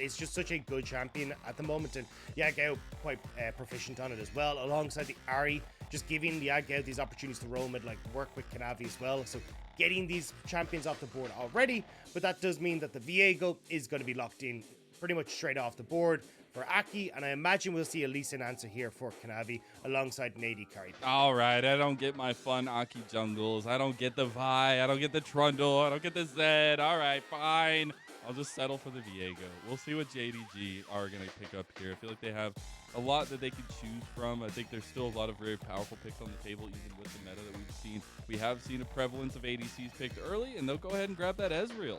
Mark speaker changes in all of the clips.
Speaker 1: is just such a good champion at the moment, and Yagao quite proficient on it as well, alongside the Ahri, just giving Yagao these opportunities to roam and like work with Kanavi as well. So getting these champions off the board already, but that does mean that the Viego is going to be locked in pretty much straight off the board for Aki, and I imagine we'll see a Lee Sin answer here for Kanavi alongside an AD carry.
Speaker 2: All right, I don't get my fun Aki jungles. I don't get the Vi. I don't get the Trundle. I don't get the Zed. All right, fine. I'll just settle for the Viego. We'll see what JDG are going to pick up here. I feel like they have a lot that they can choose from. I think there's still a lot of very powerful picks on the table, even with the meta that we've seen. We have seen a prevalence of ADCs picked early, and they'll go ahead and grab that Ezreal.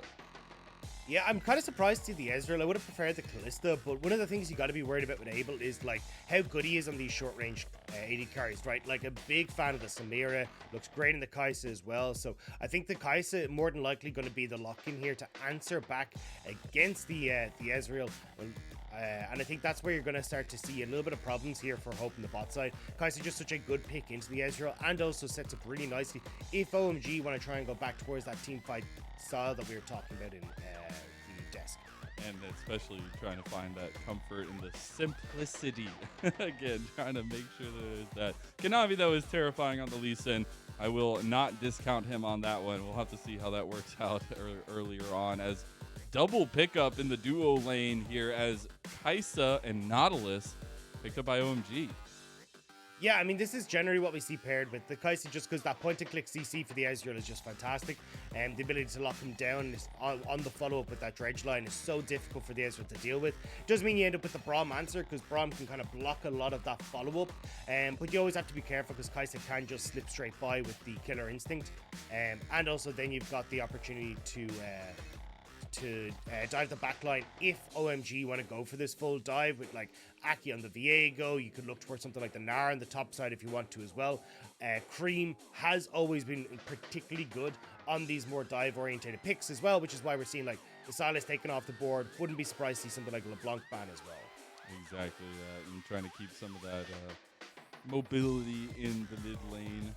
Speaker 1: Yeah, I'm kind of surprised to see the Ezreal. I would have preferred the Kalista, but one of the things you got to be worried about with Abel is like how good he is on these short-range AD carries, right? Like a big fan of the Samira, looks great in the Kaisa as well. So I think the Kaisa more than likely going to be the lock-in here to answer back against the Ezreal. And I think that's where you're going to start to see a little bit of problems here for Hope on the bot side. Kaisa just such a good pick into the Ezreal, and also sets up really nicely if OMG want to try and go back towards that team fight style that we were talking about in the desk.
Speaker 2: And especially trying to find that comfort in the simplicity. Again, trying to make sure there's that. Kanavi, though, is terrifying on the Lee Sin. I will not discount him on that one. We'll have to see how that works out earlier on, as double pickup in the duo lane here as Kaisa and Nautilus picked up by OMG.
Speaker 1: Yeah, I mean, this is generally what we see paired with the Kaisa, just because that point-and-click CC for the Ezreal is just fantastic. And the ability to lock him down on the follow-up with that dredge line is so difficult for the Ezreal to deal with. Does mean you end up with the Braum answer, because Braum can kind of block a lot of that follow-up. But you always have to be careful, because Kaisa can just slip straight by with the killer instinct. And also then you've got the opportunity to dive the backline if OMG want to go for this full dive with like Aki on the Viego. You could look towards something like the Nara on the top side if you want to as well. Creme has always been particularly good on these more dive oriented picks as well, which is why we're seeing like the Silas taken off the board. Wouldn't be surprised to see something like LeBlanc ban as well.
Speaker 2: Exactly that, and trying to keep some of that mobility in the mid lane.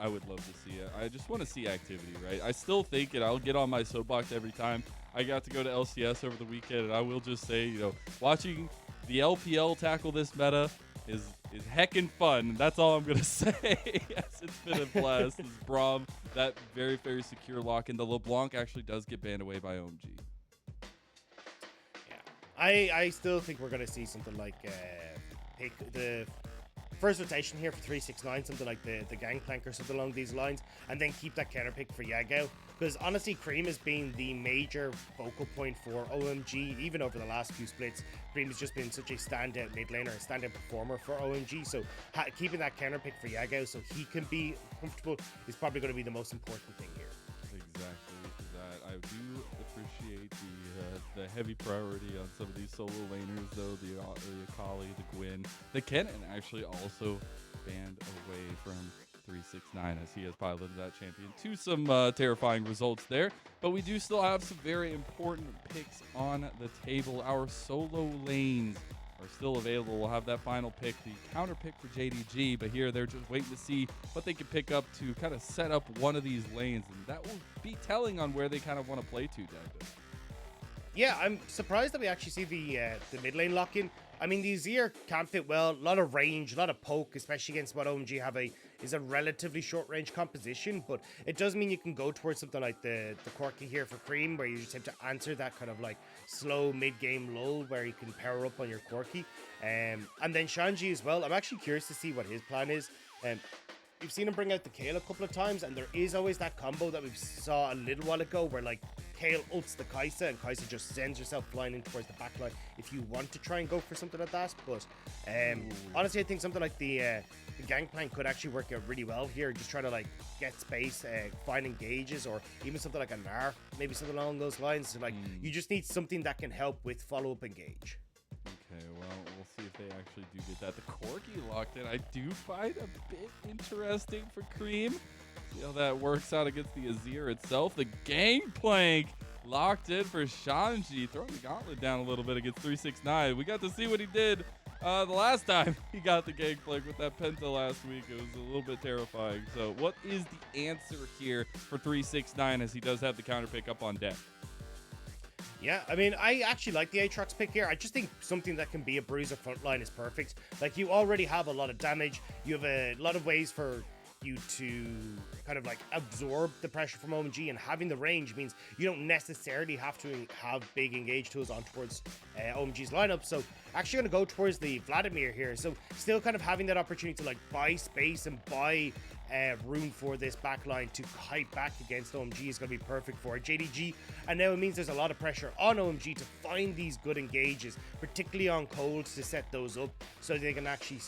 Speaker 2: I would love to see it. I just want to see activity, right? I still think, and I'll get on my soapbox every time. I got to go to LCS over the weekend, and I will just say, you know, watching the LPL tackle this meta is heckin' fun. That's all I'm gonna say. Yes, it's been a blast. This Braum, that very, very secure lock, and the LeBlanc actually does get banned away by OMG.
Speaker 1: Yeah, I still think we're gonna see something like pick the first rotation here for 369, something like the Gangplank or something along these lines, and then keep that counter pick for Yagao. Because honestly, Creme has been the major focal point for OMG, even over the last few splits. Creme has just been such a standout mid laner, a standout performer for OMG. So keeping that counter pick for Yagao so he can be comfortable is probably going to be the most important thing here.
Speaker 2: Exactly that. I do appreciate the heavy priority on some of these solo laners, though. The Akali, the Gwyn, the Kennen actually also banned away from 369 as he has piloted that champion to some terrifying results there. But we do still have some very important picks on the table. Our solo lanes are still available. We'll have that final pick, the counter pick for JDG, but here they're just waiting to see what they can pick up to kind of set up one of these lanes, and that will be telling on where they kind of want to play to, Dagda.
Speaker 1: Yeah, I'm surprised that we actually see the mid lane lock-in. I mean, the Azir can fit well, a lot of range, a lot of poke, especially against what OMG have is a relatively short-range composition, but it does mean you can go towards something like the Corki here for Creme, where you just have to answer that kind of like slow mid-game lull where you can power up on your Corki. And then Shanji as well. I'm actually curious to see what his plan is. We've seen him bring out the Kale a couple of times, and there is always that combo that we saw a little while ago where like Kale ults the Kaisa and Kaisa just sends herself flying in towards the backline if you want to try and go for something like that. But honestly, I think something like the Gangplank could actually work out really well here, just trying to like get space, find engages, or even something like a Gnar, maybe something along those lines. So like you just need something that can help with follow-up engage.
Speaker 2: Okay, well, we'll see if they actually do get that. The Corki locked in, I do find a bit interesting for Creme. See how that works out against the Azir itself. The Gangplank locked in for Shanji, throwing the gauntlet down a little bit against 369. We got to see what he did the last time he got the Gangplank with that Penta last week. It was a little bit terrifying. So what is the answer here for 369 as he does have the counter pick up on deck?
Speaker 1: Yeah, I mean, I actually like the Aatrox pick here. I just think something that can be a bruiser frontline is perfect. Like, you already have a lot of damage. You have a lot of ways for you to kind of like absorb the pressure from OMG, and having the range means you don't necessarily have to have big engage tools on towards OMG's lineup. So actually going to go towards the Vladimir here. So still kind of having that opportunity to like buy space and buy room for this backline to fight back against OMG is going to be perfect for JDG. And now it means there's a lot of pressure on OMG to find these good engages, particularly on colds, to set those up so they can actually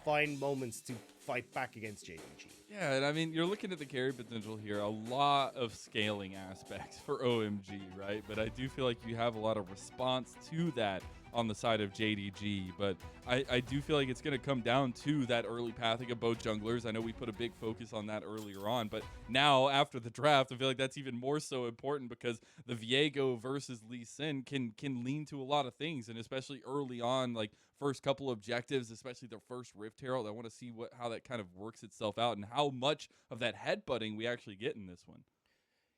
Speaker 1: find moments to fight back against JDG.
Speaker 2: Yeah, and I mean, you're looking at the carry potential here, a lot of scaling aspects for OMG, right? But I do feel like you have a lot of response to that on the side of JDG, but I do feel like it's going to come down to that early pathing of both junglers. I know we put a big focus on that earlier on, but now after the draft, I feel like that's even more so important because the Viego versus Lee Sin can lean to a lot of things, and especially early on, like first couple objectives, especially their first Rift Herald. I want to see how that kind of works itself out and how much of that headbutting we actually get in this one.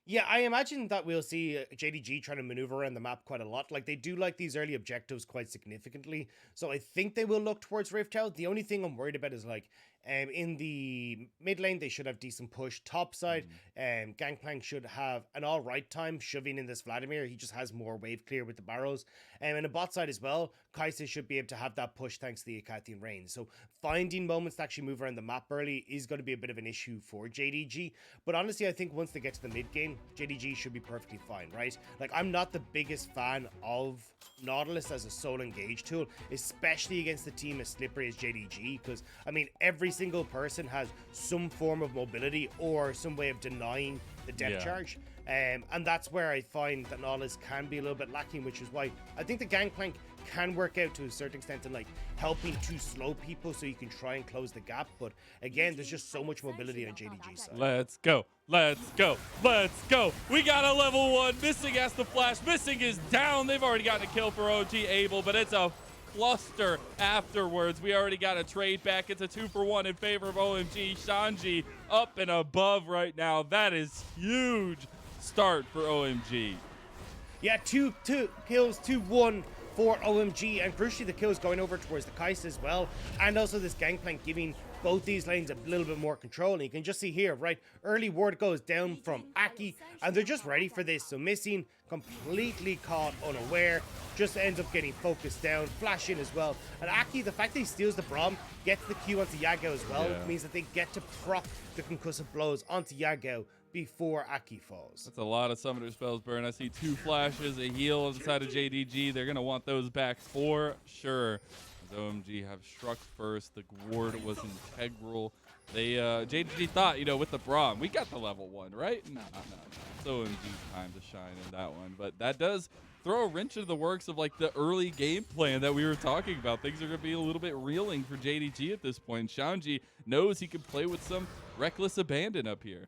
Speaker 1: Yeah, I imagine that we'll see JDG trying to maneuver around the map quite a lot. Like, they do like these early objectives quite significantly, so I think they will look towards Rift Herald. The only thing I'm worried about is, like, in the mid lane, they should have decent push. Top side, Gangplank should have an all right time shoving in this Vladimir. He just has more wave clear with the barrows. And the bot side as well, Kaisa should be able to have that push thanks to the Akathian Rain. So finding moments to actually move around the map early is going to be a bit of an issue for JDG. But honestly, I think once they get to the mid game, JDG should be perfectly fine, right? Like, I'm not the biggest fan of Nautilus as a solo engage tool, especially against a team as slippery as JDG, because, I mean, every single person has some form of mobility or some way of denying the depth charge. And that's where I find that Nautilus can be a little bit lacking, which is why I think the Gangplank can work out to a certain extent in like helping to slow people so you can try and close the gap. But again, there's just so much mobility on JDG side.
Speaker 2: Let's go. Let's go. Let's go. We got a level 1. Missing has the flash. Missing is down. They've already gotten a kill for OG Abel, but it's a cluster afterwards. We already got a trade back. It's a 2-for-1 in favor of OMG. Shanji up and above right now. That is huge start for OMG.
Speaker 1: Yeah, two kills, 2-1 for OMG, and crucially the kills going over towards the Kaisa as well, and also this Gangplank giving both these lanes a little bit more control. And you can just see here, right, early ward goes down from Aki, and they're just ready for this. So Missing completely caught unaware, just ends up getting focused down, flash in as well. And Aki, the fact that he steals the Braum, gets the Q onto Yagao as well, means that they get to proc the concussive blows onto Yagao before Aki falls.
Speaker 2: That's a lot of summoner spells burn. I see 2 flashes, a heal on the side of JDG. They're going to want those back for sure. As OMG have struck first. The ward was integral. They JDG thought, you know, with the Braum, we got the level 1, right? No. It's OMG's time to shine in that one. But that does throw a wrench into the works of like the early game plan that we were talking about. Things are going to be a little bit reeling for JDG at this point. Shanji knows he can play with some reckless abandon up here.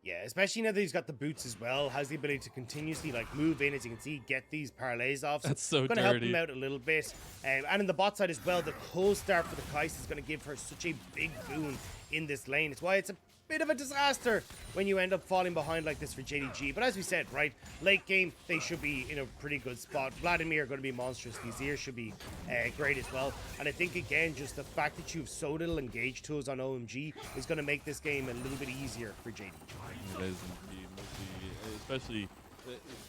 Speaker 1: Yeah, especially now that he's got the boots as well, has the ability to continuously like move in, as you can see, get these parlays off.
Speaker 2: That's so
Speaker 1: going to help him out a little bit. And in the bot side as well, the cold start for the Kaisa is going to give her such a big boon in this lane. It's why it's a bit of a disaster when you end up falling behind like this for JDG. But as we said, right, late game, they should be in a pretty good spot. Vladimir are going to be monstrous. These ears should be great as well. And I think, again, just the fact that you have so little engage tools on OMG is going to make this game a little bit easier for JDG.
Speaker 2: It is indeed, especially,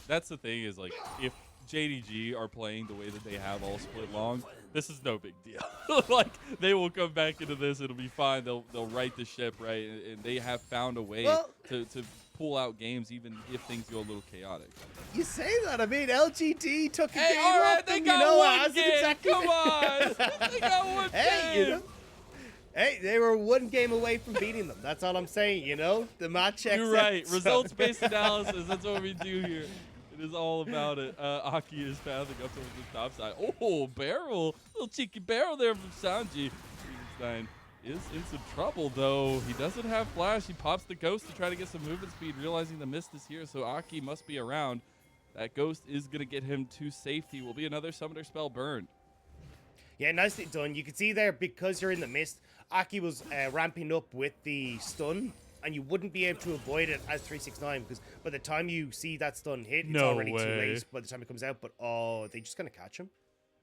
Speaker 2: that's the thing is, like, if JDG are playing the way that they have all split long, this is no big deal. Like, they will come back into this, it'll be fine, they'll right the ship, right, and they have found a way to pull out games even if things go a little chaotic.
Speaker 1: You say that, I mean, LGD took a game
Speaker 2: all right,
Speaker 1: off
Speaker 2: they
Speaker 1: them,
Speaker 2: got
Speaker 1: you know,
Speaker 2: one game, exactly. Come on, they got one game.
Speaker 1: You know? Hey, they were one game away from beating them. That's all I'm saying, you know? The match checks
Speaker 2: You're right.
Speaker 1: out, so.
Speaker 2: Results-based analysis. That's what we do here. It is all about it. Aki is pathing up towards the top side. Oh, barrel. Little cheeky barrel there from Shanji. Stein is in some trouble, though. He doesn't have flash. He pops the ghost to try to get some movement speed, realizing the mist is here, so Aki must be around. That ghost is going to get him to safety. Will be another summoner spell burned.
Speaker 1: Yeah, nicely done. You can see there, because you're in the mist, Aki was ramping up with the stun and you wouldn't be able to avoid it as 369 because by the time you see that stun hit, it's
Speaker 2: No
Speaker 1: already too
Speaker 2: way.
Speaker 1: late by the time it comes out. But oh, they just gonna catch him.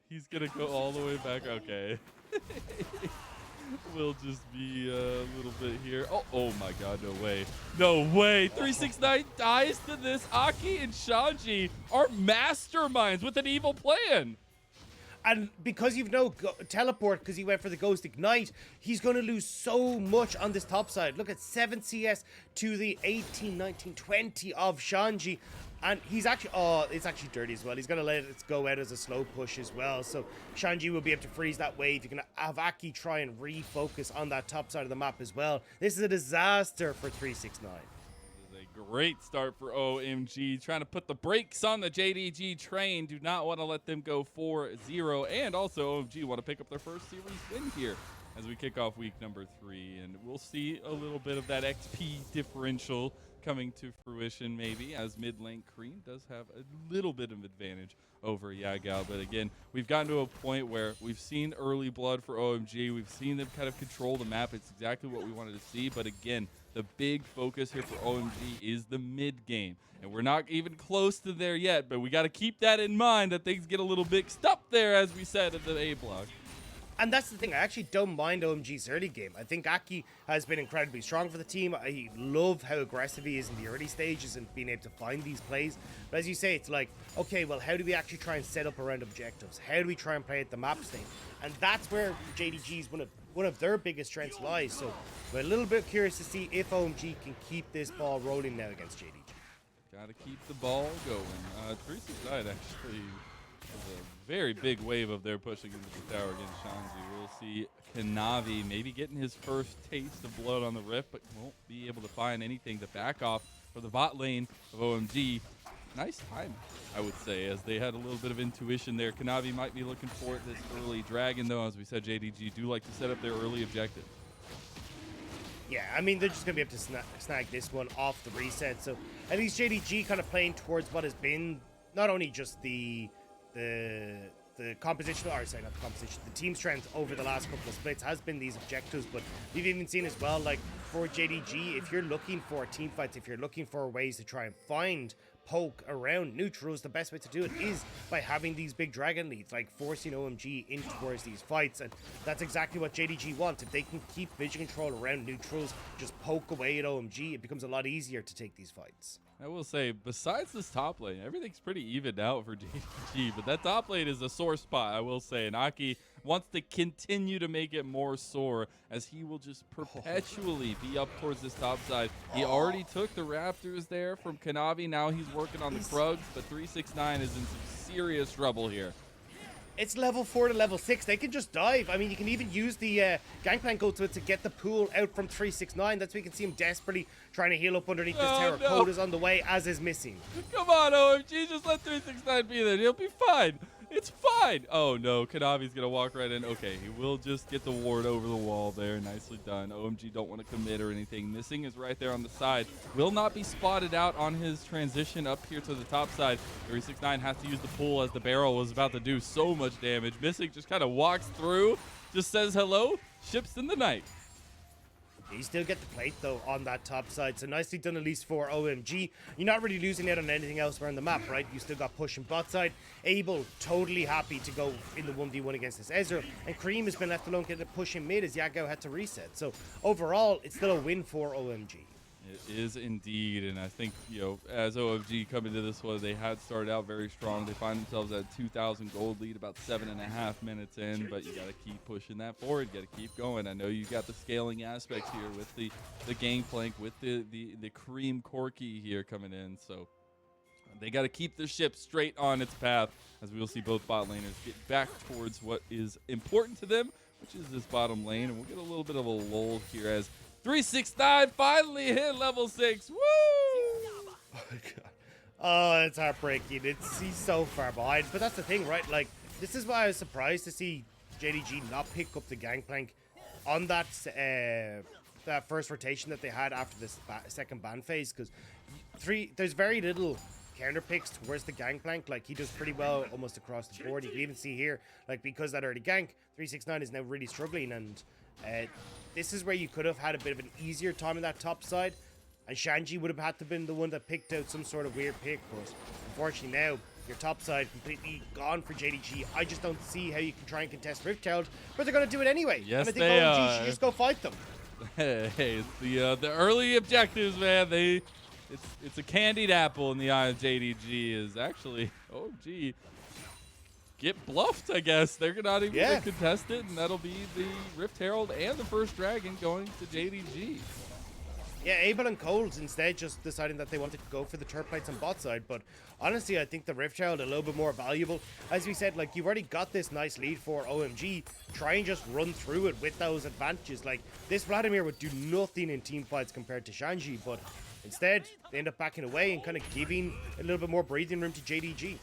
Speaker 2: He's gonna go all the way back. Okay. We'll just be a little bit here. Oh my God, no way. No way. 369 dies to this. Aki and Shanji are masterminds with an evil plan.
Speaker 1: And because you've no teleport, because he went for the Ghost Ignite, he's going to lose so much on this top side. Look at 7 CS to the 18, 19, 20 of Shanji. And he's actually, oh, it's actually dirty as well. He's going to let it go out as a slow push as well. So Shanji will be able to freeze that wave. You're going to have Aki try and refocus on that top side of the map as well. This is a disaster for 369.
Speaker 2: Great start for OMG, trying to put the brakes on the JDG train. Do not want to let them go 4-0. And also OMG want to pick up their first series win here as we kick off week number 3. And we'll see a little bit of that XP differential coming to fruition maybe, as mid lane Creme does have a little bit of advantage over Yagao. But again, we've gotten to a point where we've seen early blood for OMG. We've seen them kind of control the map. It's exactly what we wanted to see. But again, the big focus here for OMG is the mid game. And we're not even close to there yet, but we got to keep that in mind that things get a little mixed up there, as we said, at the A block.
Speaker 1: And that's the thing, I actually don't mind OMG's early game. I think Aki has been incredibly strong for the team. I love how aggressive he is in the early stages and being able to find these plays. But as you say, it's like, okay, well, how do we actually try and set up around objectives? How do we try and play at the map state? And that's where JDG's one of their biggest strengths lies. So we're a little bit curious to see if OMG can keep this ball rolling now against JDG.
Speaker 2: Got to keep the ball going. 369 actually has a very big wave of their pushing into the tower against Shanji. We'll see Kanavi maybe getting his first taste of blood on the Rift, but won't be able to find anything to back off for the bot lane of OMG. Nice time, I would say, as they had a little bit of intuition there. Kanavi might be looking for this early dragon, though. As we said, JDG do like to set up their early objective.
Speaker 1: Yeah, I mean, they're just going to be able to snag this one off the reset. So at least JDG kind of playing towards what has been not only just the composition, or sorry, not the composition, the team strength over the last couple of splits has been these objectives, but we've even seen as well, like for JDG, if you're looking for team fights, if you're looking for ways to try and find poke around neutrals, the best way to do it is by having these big dragon leads, like forcing OMG in towards these fights, and that's exactly what JDG wants. If they can keep vision control around neutrals, just poke away at OMG, it becomes a lot easier to take these fights.
Speaker 2: I will say, besides this top lane, everything's pretty evened out for JDG, but that top lane is a sore spot, I will say, and Aki wants to continue to make it more sore, as he will just perpetually be up towards this top side. He already took the Raptors there from Kanavi, now he's working on the Krugs, but 369 is in some serious trouble here.
Speaker 1: It's level 4 to level 6. They can just dive. I mean, you can even use the Gangplank go to it to get the pool out from 369. That's why you can see him desperately trying to heal up underneath this tower.
Speaker 2: No.
Speaker 1: Code is on the way, as is missing.
Speaker 2: Come on, OMG, just let 369 be there. He'll be fine. It's fine. Oh, no. Kanavi's going to walk right in. Okay, he will just get the ward over the wall there. Nicely done. OMG don't want to commit or anything. Missing is right there on the side. Will not be spotted out on his transition up here to the top side. 369 has to use the pull as the barrel was about to do so much damage. Missing just kind of walks through, just says hello, ships in the night.
Speaker 1: You still get the plate, though, on that top side. So nicely done, at least for OMG. You're not really losing out on anything else around the map, right? You still got push and bot side. Abel, totally happy to go in the 1v1 against this Ezreal. And Creme has been left alone getting push in mid as Yagao had to reset. So overall, it's still a win for OMG.
Speaker 2: It is indeed, and I think, you know, as OMG come into this one, they had started out very strong. They find themselves at 2,000 gold lead about 7.5 minutes in, but you got to keep pushing that forward. You got to keep going. I know you got the scaling aspects here with the Gangplank, with the Creme Corki here coming in, so they got to keep the ship straight on its path, as we will see both bot laners get back towards what is important to them, which is this bottom lane, and we'll get a little bit of a lull here as 369 finally hit level 6. Woo!
Speaker 1: Oh my god. Oh, it's heartbreaking. He's so far behind. But that's the thing, right? Like, this is why I was surprised to see JDG not pick up the Gangplank on that that first rotation that they had after this second ban phase, because there's very little counter picks towards the Gangplank. Like, he does pretty well almost across the board. You can even see here, like, because that early gank, 369 is now really struggling, and This is where you could have had a bit of an easier time in that top side, and Shanji would have had to been the one that picked out some sort of weird pick, but unfortunately now, your top side completely gone for JDG. I just don't see how you can try and contest Rift Herald, but they're going to do it anyway.
Speaker 2: Yes,
Speaker 1: and I think
Speaker 2: they
Speaker 1: OMG should just go fight them.
Speaker 2: Hey, it's the early objectives, man. It's a candied apple in the eye of JDG. Is actually OMG get bluffed, I guess. They're not even going to contest it, and that'll be the Rift Herald and the first dragon going to JDG.
Speaker 1: Yeah, Abel and Coles instead just deciding that they wanted to go for the turret plates on bot side, but honestly, I think the Rift Herald a little bit more valuable. As we said, like, you've already got this nice lead for OMG. Try and just run through it with those advantages. Like, this Vladimir would do nothing in team fights compared to Shanji, but instead, they end up backing away and kind of giving a little bit more breathing room to JDG.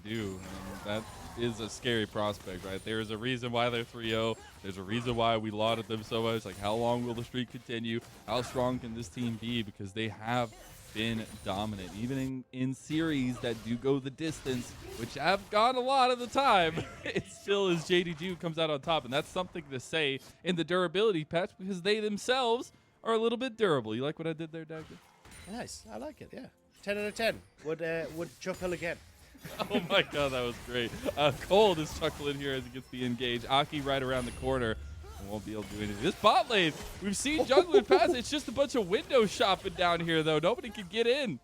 Speaker 2: They do. That is a scary prospect, right? There is a reason why they're 3-0. There's a reason why we lauded them so much. Like, how long will the streak continue? How strong can this team be? Because they have been dominant, even in series that do go the distance, which have gone a lot of the time. It still is JDG who comes out on top, and that's something to say in the durability patch because they themselves are a little bit durable. You like what I did there, Dagda?
Speaker 1: Nice. I like it, yeah. 10 out of 10. Would chuckle again.
Speaker 2: Oh my god, that was great. Cold is chuckling here as he gets the engage. Aki right around the corner. Won't be able to do anything. This bot lane, we've seen jungler pass. It's just a bunch of window shopping down here, though. Nobody can get in.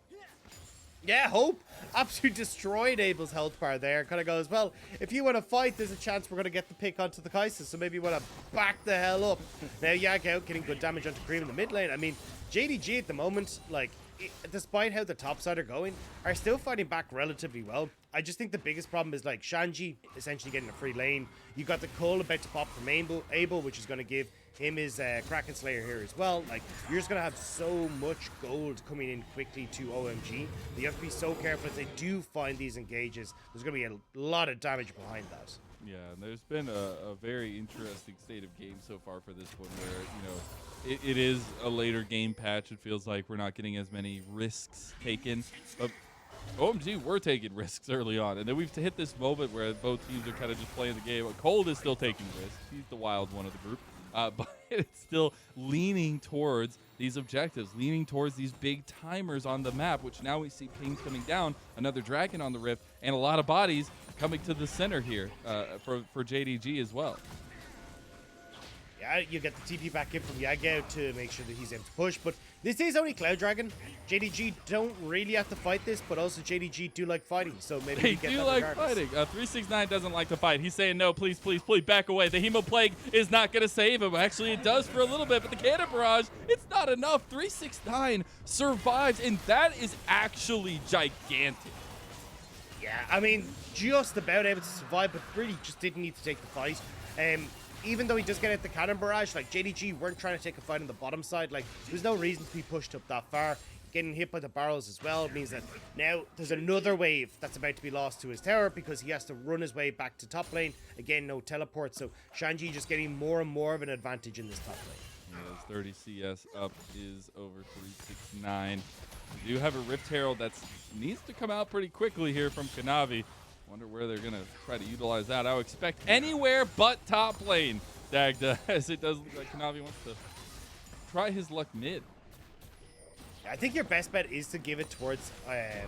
Speaker 1: Yeah, Hope absolutely destroyed Abel's health bar there. Kind of goes, well, if you want to fight, there's a chance we're going to get the pick onto the Kaisa, so maybe you want to back the hell up. Now, Yagao getting good damage onto Creme in the mid lane. I mean, JDG at the moment, like, despite how the top side are going, are still fighting back relatively well. I just think the biggest problem is like Shanji essentially getting a free lane. You got the Cole about to pop from Abel, which is going to give him his Kraken Slayer here as well. Like, you're just going to have so much gold coming in quickly to OMG. You have to be so careful if they do find these engages. There's going to be a lot of damage behind that.
Speaker 2: Yeah, and there's been a very interesting state of game so far for this one where, you know, it is a later game patch. It feels like we're not getting as many risks taken. But OMG were taking risks early on. And then we've hit this moment where both teams are kind of just playing the game. But Cold is still taking risks. He's the wild one of the group. But it's still leaning towards these objectives, leaning towards these big timers on the map, which now we see pings coming down, another dragon on the rift, and a lot of bodies coming to the center here for JDG as well.
Speaker 1: Yeah, you get the TP back in from Yagao to make sure that he's able to push, but this is only Cloud Dragon. JDG don't really have to fight this, but also JDG do like fighting, so maybe
Speaker 2: they
Speaker 1: you get
Speaker 2: do
Speaker 1: that
Speaker 2: like
Speaker 1: regardless.
Speaker 2: fighting. 369 doesn't like to fight. He's saying, no, please, please, please, back away. The Hemo Plague is not going to save him. Actually, it does for a little bit, but the Cannon Barrage, it's not enough. 369 survives, and that is actually gigantic.
Speaker 1: Yeah, I mean, just about able to survive, but really just didn't need to take the fight. Even though he does get at the cannon barrage, like, JDG weren't trying to take a fight on the bottom side. Like, there's no reason to be pushed up that far. Getting hit by the barrels as well means that now there's another wave that's about to be lost to his tower because he has to run his way back to top lane. Again, no teleport, so Shanji just getting more and more of an advantage in this top lane.
Speaker 2: Yeah, 30 CS up is over 369. We do have a Rift Herald that needs to come out pretty quickly here from Kanavi. Wonder where they're going to try to utilize that. I would expect anywhere but top lane, Dagda, as it does look like Kanavi wants to try his luck mid.
Speaker 1: I think your best bet is to give it towards, I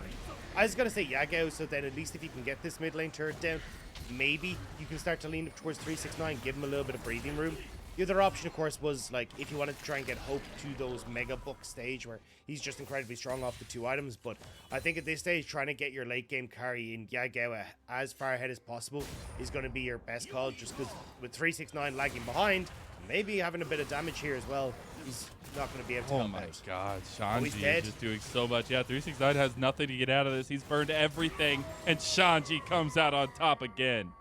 Speaker 1: was going to say Yagao, so then at least if you can get this mid lane turret down, maybe you can start to lean towards 369, give him a little bit of breathing room. The other option, of course, was like if you wanted to try and get Hope to those mega book stage where he's just incredibly strong off the two items. But I think at this stage, trying to get your late game carry in Yagao as far ahead as possible is going to be your best call. Just because with 369 lagging behind, maybe having a bit of damage here as well, he's not going to be able to help out.
Speaker 2: Oh my god, Shanji is
Speaker 1: dead.
Speaker 2: just doing so much. Yeah, 369 has nothing to get out of this. He's burned everything, and Shanji comes out on top again.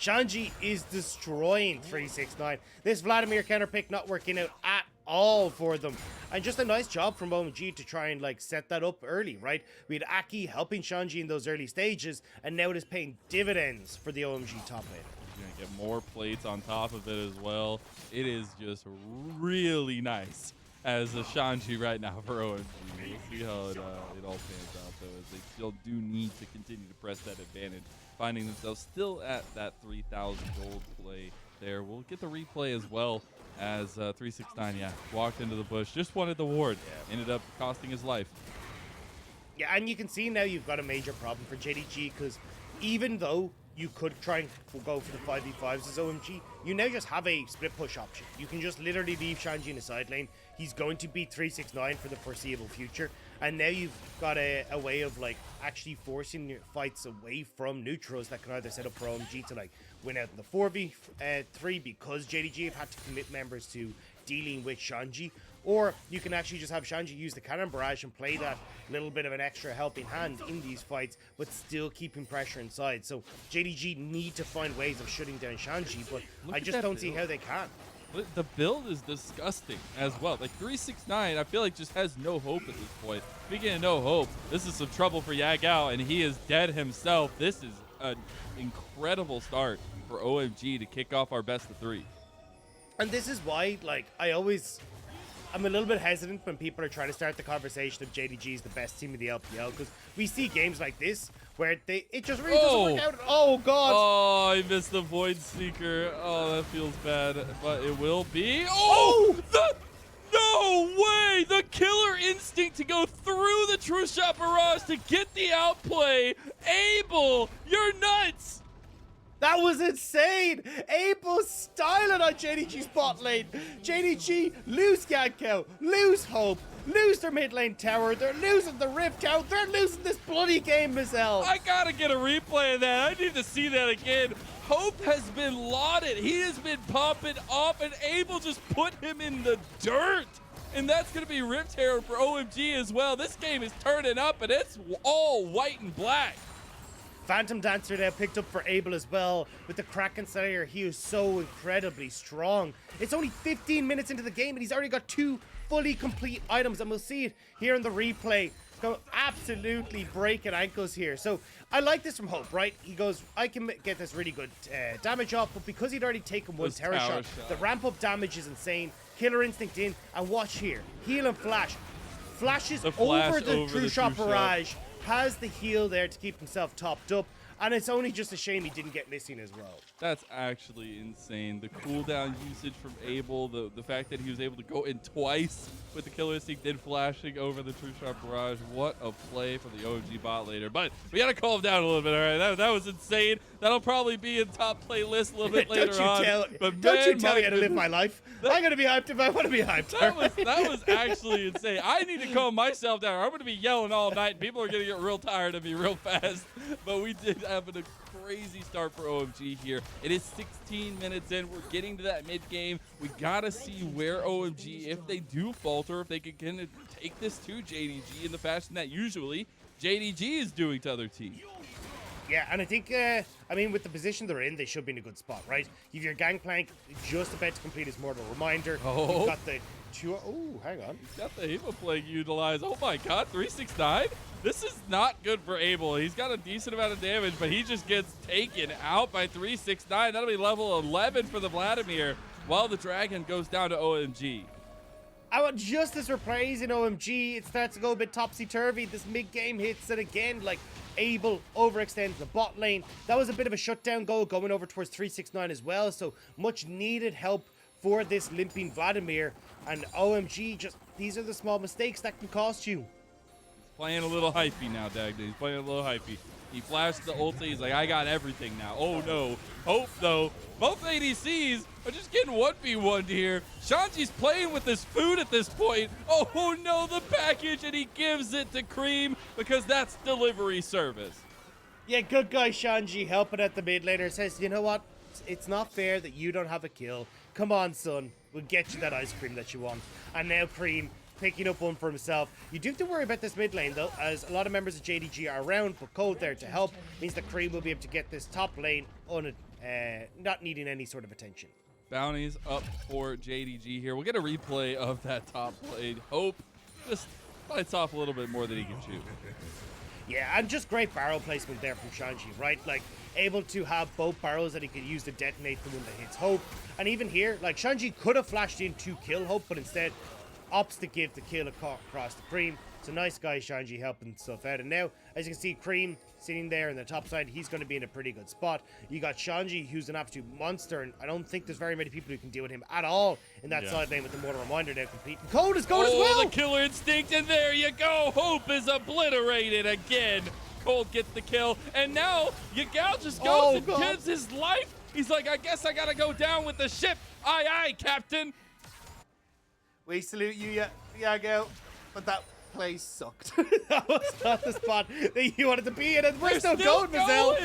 Speaker 1: Shanji is destroying 369. This Vladimir counter pick not working out at all for them. And just a nice job from OMG to try and like set that up early, right? We had Aki helping Shanji in those early stages, and now it is paying dividends for the OMG top lane.
Speaker 2: You're going to get more plates on top of it as well. It is just really nice as a Shanji right now for OMG. We'll see how it all pans out, though, as they still do need to continue to press that advantage, finding themselves still at that 3,000 gold play there. We'll get the replay as well as 369, yeah, walked into the bush, just wanted the ward, ended up costing his life.
Speaker 1: Yeah, and you can see now you've got a major problem for JDG, because even though you could try and go for the 5v5s as OMG, you now just have a split push option. You can just literally leave Shanji in the side lane. He's going to beat 369 for the foreseeable future. And now you've got a way of like actually forcing your fights away from neutrals that can either set up for OMG to like win out in the 4v3 because JDG have had to commit members to dealing with Shanji, or you can actually just have Shanji use the cannon barrage and play that little bit of an extra helping hand in these fights, but still keeping pressure inside. So JDG need to find ways of shutting down Shanji, but I just don't see how they can.
Speaker 2: The build is disgusting as well. Like 369, I feel like just has no hope at this point. Speaking of no hope, this is some trouble for Yagao, and he is dead himself. This is an incredible start for OMG to kick off our best of 3.
Speaker 1: And this is why, like, I'm a little bit hesitant when people are trying to start the conversation of JDG is the best team in the LPL, because we see games like this where it just really doesn't work out. Oh, God.
Speaker 2: Oh, I missed the Void Seeker. Oh, that feels bad, but it will be. Oh, no way. The killer instinct to go through the True Shot Barrage to get the outplay. Abel, you're nuts.
Speaker 1: That was insane! Abel styling on JDG's bot lane. JDG lose Yagao, lose hope, lose their mid lane tower, they're losing the Rift Tower, they're losing this bloody game, Mazel.
Speaker 2: I gotta get a replay of that. I need to see that again. Hope has been lauded. He has been popping off, and Abel just put him in the dirt. And that's gonna be Rift Herald for OMG as well. This game is turning up, and it's all white and black.
Speaker 1: Phantom Dancer there picked up for Abel as well. With the Kraken Slayer, he is so incredibly strong. It's only 15 minutes into the game and he's already got 2 fully complete items, and we'll see it here in the replay. Go absolutely breaking ankles here. So I like this from Hope, right? He goes, I can get this really good damage off, but because he'd already taken one tower shot, the ramp up damage is insane. Killer Instinct in, and watch here. Heal and flash. Flashes over the True Shot Barrage. Has the heal there to keep himself topped up, and it's only just a shame he didn't get missing as well.
Speaker 2: That's actually insane. The cooldown usage from Abel, the fact that he was able to go in twice with the killer instinct, then flashing over the True Shot Barrage. What a play from the OMG bot later. But we got to calm down a little bit, all right? That was insane. That'll probably be in top playlist a little bit later on.
Speaker 1: Don't you tell me how to live my life. I'm going to be hyped if I want to be hyped.
Speaker 2: That was actually insane. I need to calm myself down. I'm going to be yelling all night, and people are going to get real tired of me real fast. But we did have a crazy start for OMG here. It is 16 minutes in. We're getting to that mid game. We got to see where OMG, if they do falter, if they can kind of take this to JDG in the fashion that usually JDG is doing to other teams.
Speaker 1: Yeah, and I think, I mean, with the position they're in, they should be in a good spot, right? You've your Gangplank just about to complete his Mortal Reminder.
Speaker 2: Oh.
Speaker 1: You've got the two, oh, hang on.
Speaker 2: He's got the Hemo Plague utilized. Oh my God, 369? This is not good for Abel. He's got a decent amount of damage, but he just gets taken out by 369. That'll be level 11 for the Vladimir, while the Dragon goes down to OMG.
Speaker 1: I want just as we're praising OMG, it starts to go a bit topsy-turvy. This mid-game hits it again, like Abel overextends the bot lane. That was a bit of a shutdown goal going over towards 369 as well, so much needed help for this limping Vladimir. And OMG, just these are the small mistakes that can cost you.
Speaker 2: Playing a little hypey now, Dagda. He's playing a little hypey. He flashed the ulti. He's like, I got everything now. Oh, no. Hope, though. Both ADCs are just getting 1v1'd here. Shanji's playing with his food at this point. Oh, no, the package, and he gives it to Creme because that's delivery service.
Speaker 1: Yeah, good guy Shanji helping at the mid laner. Says, you know what? It's not fair that you don't have a kill. Come on, son. We'll get you that ice cream that you want. And now Creme picking up one for himself. You do have to worry about this mid lane, though, as a lot of members of JDG are around, but Code there to help means that Creme will be able to get this top lane on not needing any sort of attention.
Speaker 2: Bounties up for JDG here. We'll get a replay of that top lane. Hope just bites off a little bit more than he can chew.
Speaker 1: Yeah, and just great barrel placement there from Shanji, right? Like, able to have both barrels that he could use to detonate the one that hits Hope. And even here, like, Shanji could have flashed in to kill Hope, but instead opts to give the kill across the Creme. So nice guy Shanji helping stuff out. And now, as you can see, Creme sitting there in the top side, he's going to be in a pretty good spot. You got Shanji, who's an absolute monster, and I don't think there's very many people who can deal with him at all in that side lane with the Mortal Reminder now complete. And Code is going as well!
Speaker 2: The killer instinct, and there you go! Hope is obliterated again. Cold gets the kill, and now Yagao just goes and gives his life. He's like, I guess I gotta go down with the ship. Aye, aye, Captain.
Speaker 1: We salute you, Yagao, but that play sucked. That was not the spot that you wanted to be in, and we're still going, Mazel.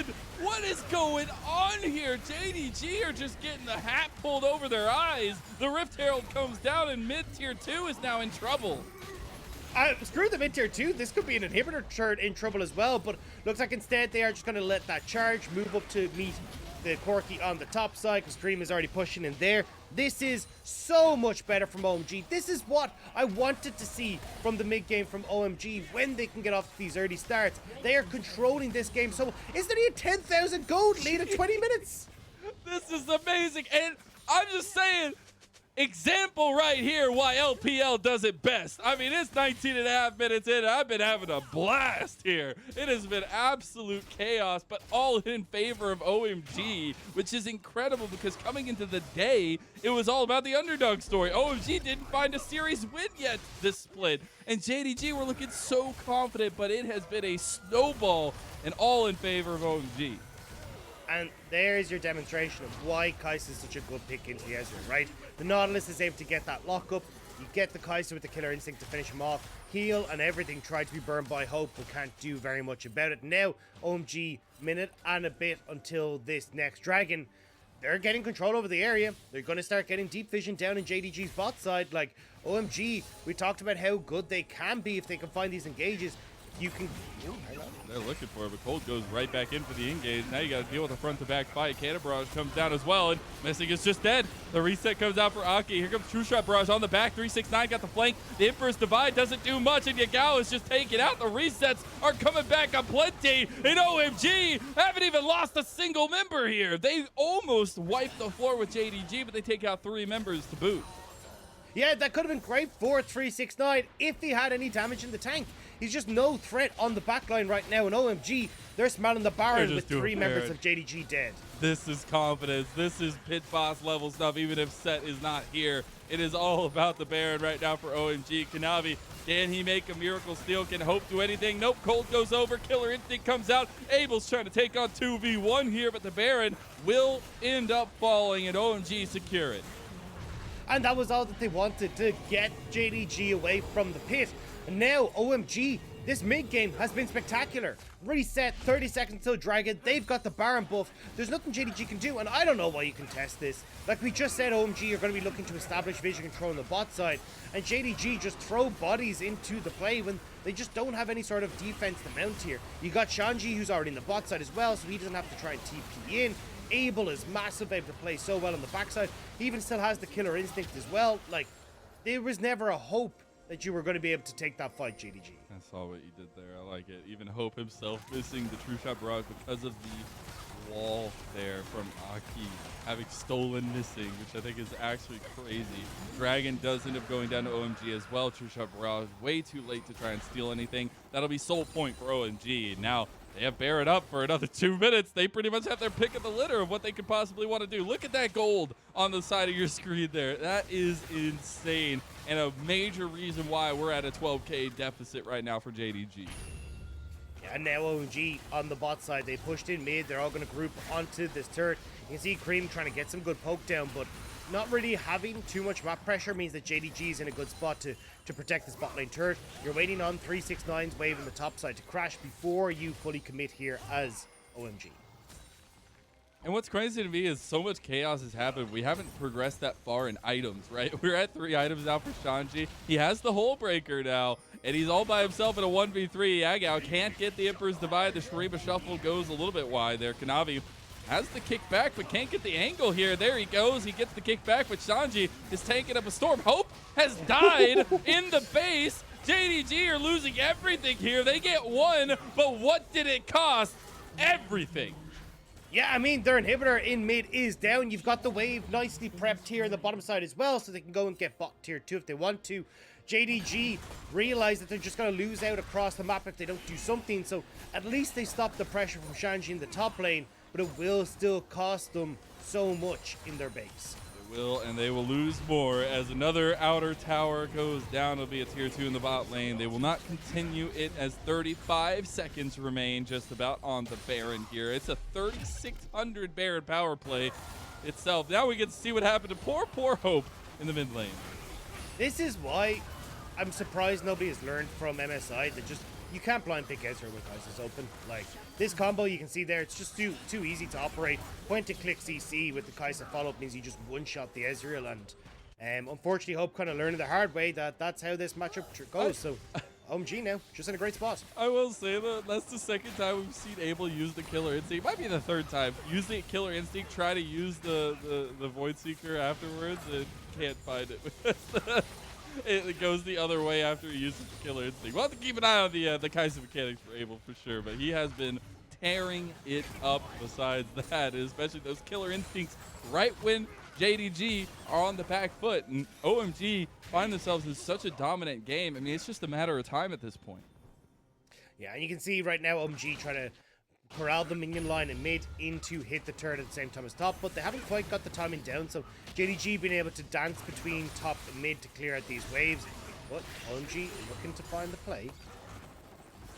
Speaker 2: What is going on here? JDG are just getting the hat pulled over their eyes. The Rift Herald comes down, and mid-tier 2 is now in trouble.
Speaker 1: Screw the mid-tier 2. This could be an inhibitor turret in trouble as well, but looks like instead they are just going to let that charge move up to meet the Corki on the top side, because Creme is already pushing in there. This is so much better from OMG. This is what I wanted to see from the mid game from OMG when they can get off these early starts. They are controlling this game so well. Is there a 10,000 gold lead at 20 minutes?
Speaker 2: This is amazing, and I'm just saying, example right here why LPL does it best. I mean, it's 19 and a half minutes in, and I've been having a blast here. It has been absolute chaos, but all in favor of OMG, which is incredible because coming into the day, it was all about the underdog story. OMG didn't find a series win yet this split, and JDG were looking so confident, but it has been a snowball and all in favor of OMG.
Speaker 1: And there's your demonstration of why Kaisa is such a good pick into the Ezreal, right? The Nautilus is able to get that lockup. You get the Kaisa with the killer instinct to finish him off. Heal and everything tried to be burned by Hope, but can't do very much about it. Now, OMG, minute and a bit until this next dragon. They're getting control over the area. They're going to start getting deep vision down in JDG's bot side. Like, OMG, we talked about how good they can be if they can find these engages. You can...
Speaker 2: They're looking for it, but Cold goes right back in for the engage. Now you got to deal with a front-to-back fight. Cannon Barrage comes down as well, and Missing is just dead. The reset comes out for Aki. Here comes True Shot Barrage on the back. 369 got the flank. The Emperor's Divide doesn't do much, and Yagao is just taken out. The resets are coming back a plenty, and OMG haven't even lost a single member here. They almost wiped the floor with JDG, but they take out 3 members to boot.
Speaker 1: Yeah, that could have been great for 369 if he had any damage in the tank. He's just no threat on the backline right now, and OMG, they're smelling the Baron with 3 members of JDG dead.
Speaker 2: This is confidence. This is pit boss level stuff, even if Set is not here. It is all about the Baron right now for OMG. Kanavi, can he make a miracle steal? Can Hope do anything? Nope, Cold goes over. Killer Instinct comes out. Abel's trying to take on 2v1 here, but the Baron will end up falling, and OMG secure it.
Speaker 1: And that was all that they wanted, to get JDG away from the pit. And now, OMG, this mid-game has been spectacular. Reset, 30 seconds till Dragon. They've got the Baron buff. There's nothing JDG can do, and I don't know why you can test this. Like we just said, OMG are going to be looking to establish vision control on the bot side, and JDG just throw bodies into the play when they just don't have any sort of defense to mount here. You got Shanji, who's already in the bot side as well, so he doesn't have to try and TP in. Abel is massive, able to play so well on the backside. He even still has the killer instinct as well. Like, there was never a hope that you were going to be able to take that fight, JDG.
Speaker 2: I saw what you did there. I like it. Even Hope himself missing the True Shot Barrage because of the wall there from Aki having stolen missing, which I think is actually crazy. Dragon does end up going down to OMG as well. True Shot Barrage way too late to try and steal anything. That'll be sole point for OMG. Now, they have Baron up for another 2 minutes. They pretty much have their pick of the litter of what they could possibly want to do. Look at that gold on the side of your screen there. That is insane, and a major reason why we're at a 12K deficit right now for JDG.
Speaker 1: Yeah, and now OMG on the bot side, they pushed in mid. They're all going to group onto this turret. You can see Creme trying to get some good poke down, but not really having too much map pressure means that JDG is in a good spot to protect this bot lane turret. You're waiting on 369's wave in the top side to crash before you fully commit here as OMG.
Speaker 2: And what's crazy to me is so much chaos has happened. We haven't progressed that far in items, right? We're at 3 items now for Shanji. He has the Hole Breaker now, and he's all by himself in a 1v3. Yagao can't get the Emperor's Divide. The Shuriba Shuffle goes a little bit wide there. Kanavi has the kick back, but can't get the angle here. There he goes. He gets the kick back, but Shanji is tanking up a storm. Hope has died in the base. JDG are losing everything here. They get 1, but what did it cost? Everything.
Speaker 1: Yeah, I mean, their inhibitor in mid is down. You've got the wave nicely prepped here on the bottom side as well, so they can go and get bot tier 2 if they want to. JDG realize that they're just going to lose out across the map if they don't do something. So at least they stop the pressure from Shanji in the top lane, but it will still cost them so much in their base.
Speaker 2: Will, and they will lose more as another outer tower goes down. It'll be a tier 2 in the bot lane. They will not continue it as 35 seconds remain just about on the Baron here. It's a 3,600 Baron power play itself. Now we get to see what happened to poor Hope in the mid lane.
Speaker 1: This is why I'm surprised nobody has learned from MSI that just you can't blind pick Ezreal with Kaisa's open. Like, this combo you can see there, it's just too easy to operate. Point to click CC with the Kaisa follow-up means you just one-shot the Ezreal, and unfortunately Hope kind of learned the hard way that that's how this matchup goes. So OMG now, just in a great spot.
Speaker 2: I will say that that's the second time we've seen Abel use the Killer Instinct. Might be the third time. Use the Killer Instinct, try to use the Void Seeker afterwards, and can't find it. It goes the other way after he uses the Killer Instinct. We'll have to keep an eye on the Kaisa mechanics for Abel for sure, but he has been tearing it up besides that, especially those Killer Instincts right when JDG are on the back foot, and OMG find themselves in such a dominant game. I mean, it's just a matter of time at this point.
Speaker 1: Yeah, and you can see right now OMG trying to corral the minion line and mid into hit the turret at the same time as top, but they haven't quite got the timing down, so JDG being able to dance between top and mid to clear out these waves, but OMG looking to find the play.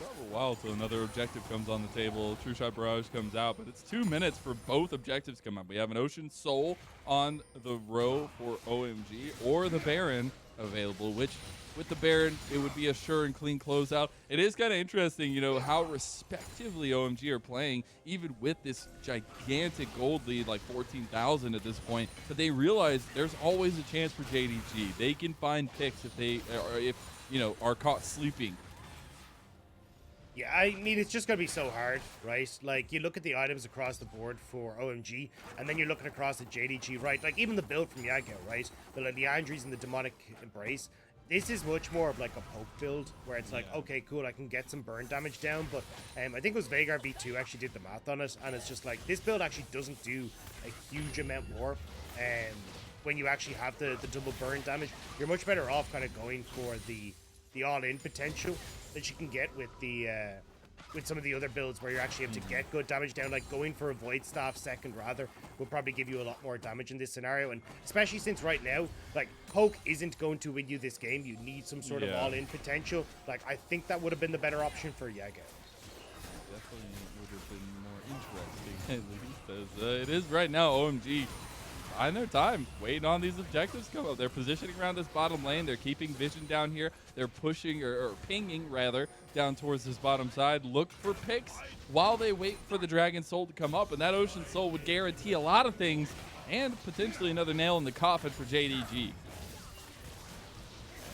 Speaker 2: It's a while till another objective comes on the table. True Shot Barrage comes out, but it's 2 minutes for both objectives to come up. We have an Ocean Soul on the row for OMG or the Baron available, which with the Baron, it would be a sure and clean closeout. It is kind of interesting, you know, how respectively OMG are playing, even with this gigantic gold lead, like 14,000 at this point. But they realize there's always a chance for JDG. They can find picks if they, or if you know, are caught sleeping.
Speaker 1: Yeah, I mean, it's just going to be so hard, right? Like, you look at the items across the board for OMG, and then you're looking across at JDG, right? Like, even the build from Yagao, right? The Andries and the Demonic Embrace. This is much more of like a poke build, where it's like, okay, cool, I can get some burn damage down, but I think it was Veigar V2 actually did the math on it, and it's just like, this build actually doesn't do a huge amount more. When you actually have the double burn damage, you're much better off kind of going for the all-in potential that you can get with the with some of the other builds where you're actually able to get good damage down. Like going for a Void Staff second rather will probably give you a lot more damage in this scenario, and especially since right now, like, poke isn't going to win you this game. You need some sort of all-in potential. Like, I think that would have been the better option for Yagao.
Speaker 2: Definitely would have been more interesting, at least, as it is right now. OMG biding their time, waiting on these objectives to come up. They're positioning around this bottom lane. They're keeping vision down here. They're pushing, or pinging rather, down towards this bottom side. Look for picks while they wait for the Dragon Soul to come up, and that Ocean Soul would guarantee a lot of things and potentially another nail in the coffin for JDG.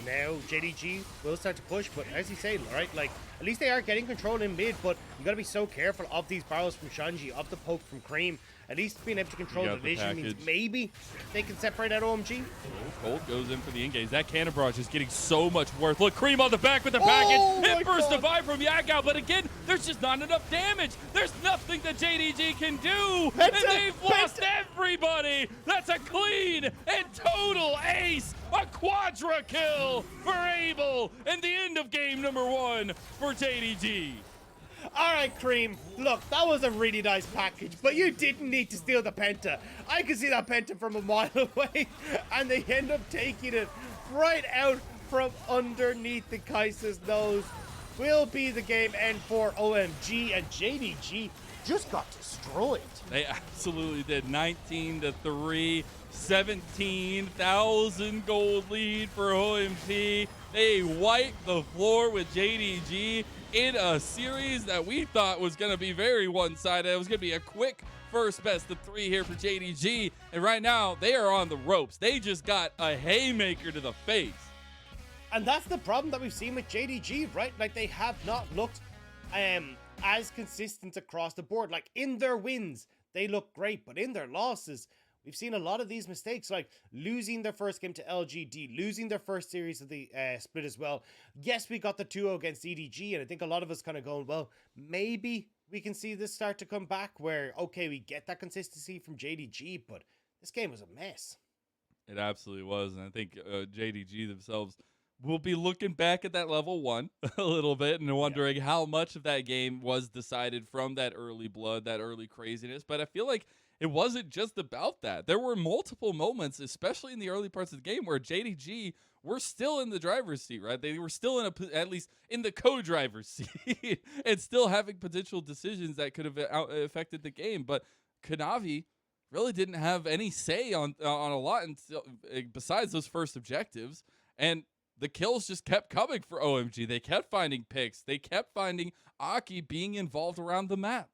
Speaker 1: Now JDG will start to push, but as you say, right, like, at least they are getting control in mid, but you got to be so careful of these barrels from Shanji, of the poke from Creme. At least being able to control the vision means maybe they can separate out OMG.
Speaker 2: Colt goes in for the engage. That cannon barrage is getting so much worth. Look, Creme on the back with the package. Hit burst divide from Yagao, but again, there's just not enough damage. There's nothing that JDG can do, and they've lost everybody. That's a clean and total ace. A quadra kill for Abel, and the end of game number 1 for JDG.
Speaker 1: All right, Creme, look, that was a really nice package, but you didn't need to steal the Penta. I could see that Penta from a mile away, and they end up taking it right out from underneath the Kaisa's nose. Will be the game end for OMG, and JDG just got destroyed.
Speaker 2: They absolutely did. 19-3, 17,000 gold lead for OMG. They wiped the floor with JDG in a series that we thought was going to be very one-sided. It was going to be a quick first best of 3 here for JDG, and right now they are on the ropes. They just got a haymaker to the face.
Speaker 1: And that's the problem that we've seen with JDG, right? Like, they have not looked as consistent across the board. Like, in their wins, they look great, but in their losses, we've seen a lot of these mistakes, like losing their first game to LGD, losing their first series of the split as well. Yes, we got the 2-0 against EDG, and I think a lot of us kind of going, well, maybe we can see this start to come back where, okay, we get that consistency from JDG, but this game was a mess.
Speaker 2: It absolutely was, and I think JDG themselves we'll be looking back at that level 1 a little bit and wondering how much of that game was decided from that early blood, that early craziness. But I feel like it wasn't just about that. There were multiple moments, especially in the early parts of the game, where JDG were still in the driver's seat, right? They were still at least in the co-driver's seat and still having potential decisions that could have affected the game. But Kanavi really didn't have any say on a lot until, besides those first objectives. And the kills just kept coming for OMG. They kept finding picks. They kept finding Aki being involved around the map.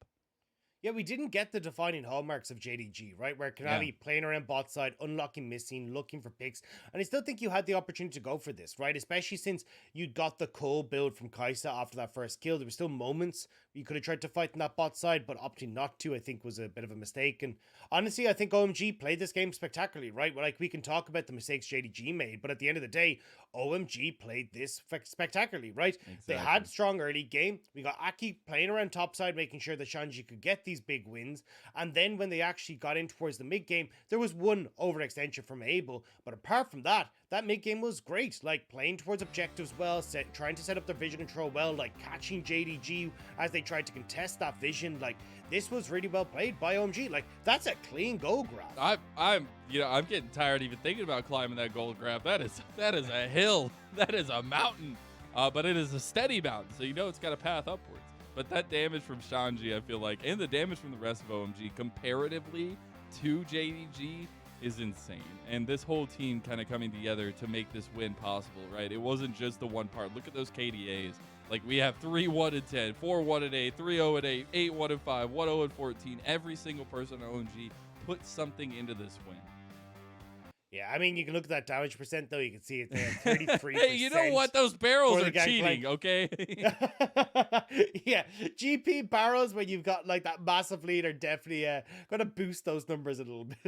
Speaker 1: Yeah, we didn't get the defining hallmarks of JDG, right? Where Kanavi playing around bot side, unlocking, missing, looking for picks. And I still think you had the opportunity to go for this, right? Especially since you got the coal build from Kaisa after that first kill. There were still moments you could have tried to fight in that bot side, but opting not to, I think, was a bit of a mistake. And honestly, I think OMG played this game spectacularly, right? Like, we can talk about the mistakes JDG made, but at the end of the day, OMG played this spectacularly, right?
Speaker 2: Exactly.
Speaker 1: They had strong early game. We got Aki playing around top side, making sure that Shanji could get these big wins. And then when they actually got in towards the mid game, there was one overextension from Abel. But apart from that, that mid game was great. Like, playing towards objectives well, trying to set up their vision control well, like catching JDG as they tried to contest that vision. Like, this was really well played by OMG. Like, that's a clean goal grab.
Speaker 2: I'm getting tired even thinking about climbing that gold grab. That is a hill. That is a mountain. But it is a steady mountain, so you know it's got a path upwards. But that damage from Shanji, I feel like, and the damage from the rest of OMG comparatively to JDG is insane. And this whole team kind of coming together to make this win possible, right? It wasn't just the one part. Look at those KDAs. Like, we have 3-1-10, 4-1-8, 3-0-8, 8-1-5, 1-0-14. Every single person on OMG put something into this win.
Speaker 1: Yeah, I mean, you can look at that damage percent, though. You can see it there, 33%.
Speaker 2: Hey, you know what? Those barrels are cheating, okay?
Speaker 1: Yeah, GP barrels, when you've got, like, that massive lead, are definitely going to boost those numbers a little bit.